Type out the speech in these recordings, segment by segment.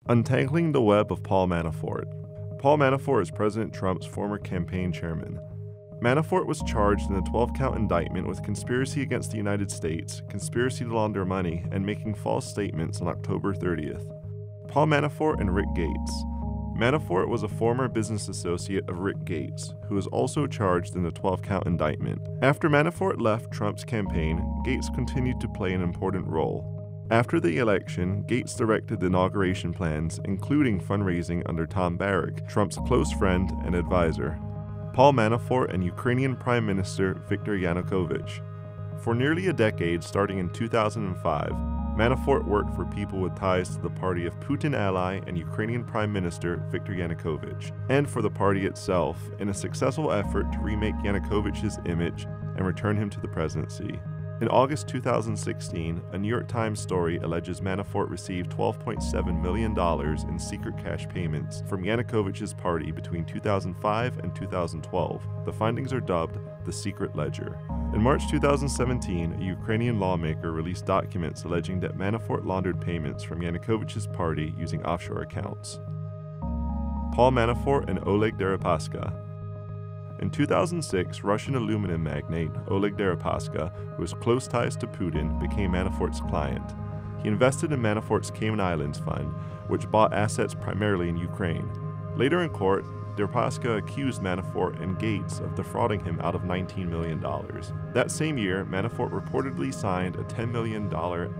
Untangling the web of Paul Manafort. Paul Manafort is President Trump's former campaign chairman. Manafort was charged in a 12-count indictment with conspiracy against the United States, conspiracy to launder money, and making false statements on October 30th. Paul Manafort and Rick Gates. Manafort was a former business associate of Rick Gates, who was also charged in the 12-count indictment. After Manafort left Trump's campaign, Gates continued to play an important role. After the election, Gates directed the inauguration plans, including fundraising under Tom Barrack, Trump's close friend and advisor. Paul Manafort and Ukrainian Prime Minister Viktor Yanukovych. For nearly a decade, starting in 2005, Manafort worked for people with ties to the party of Putin ally and Ukrainian Prime Minister Viktor Yanukovych, and for the party itself, in a successful effort to remake Yanukovych's image and return him to the presidency. In August 2016, a New York Times story alleges Manafort received $12.7 million in secret cash payments from Yanukovych's party between 2005 and 2012. The findings are dubbed the Secret Ledger. In March 2017, a Ukrainian lawmaker released documents alleging that Manafort laundered payments from Yanukovych's party using offshore accounts. Paul Manafort and Oleg Deripaska. In 2006, Russian aluminum magnate Oleg Deripaska, who has close ties to Putin, became Manafort's client. He invested in Manafort's Cayman Islands fund, which bought assets primarily in Ukraine. Later in court, Deripaska accused Manafort and Gates of defrauding him out of $19 million. That same year, Manafort reportedly signed a $10 million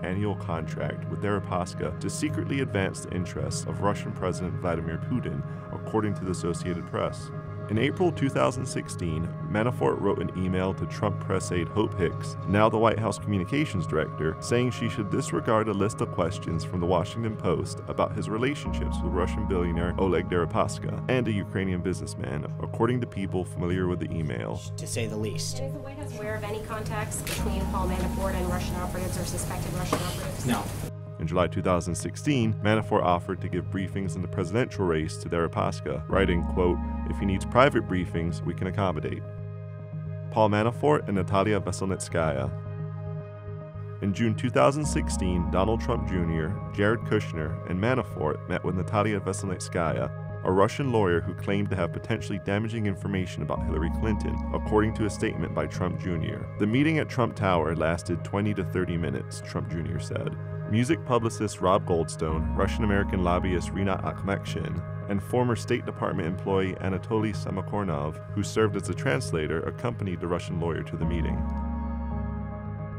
annual contract with Deripaska to secretly advance the interests of Russian President Vladimir Putin, according to the Associated Press. In April 2016, Manafort wrote an email to Trump press aide Hope Hicks, now the White House communications director, saying she should disregard a list of questions from the Washington Post about his relationships with Russian billionaire Oleg Deripaska and a Ukrainian businessman, according to people familiar with the email. To say the least. Is the White House aware of any contacts between Paul Manafort and Russian operatives or suspected Russian operatives? No. In July 2016, Manafort offered to give briefings in the presidential race to Deripaska, writing, quote, "If he needs private briefings, we can accommodate." Paul Manafort and Natalia Veselnitskaya. In June 2016, Donald Trump Jr., Jared Kushner, and Manafort met with Natalia Veselnitskaya, a Russian lawyer who claimed to have potentially damaging information about Hillary Clinton, according to a statement by Trump Jr. The meeting at Trump Tower lasted 20 to 30 minutes, Trump Jr. said. Music publicist Rob Goldstone, Russian-American lobbyist Rinat Akhmekshin, and former State Department employee Anatoly Samokornov, who served as a translator, accompanied the Russian lawyer to the meeting.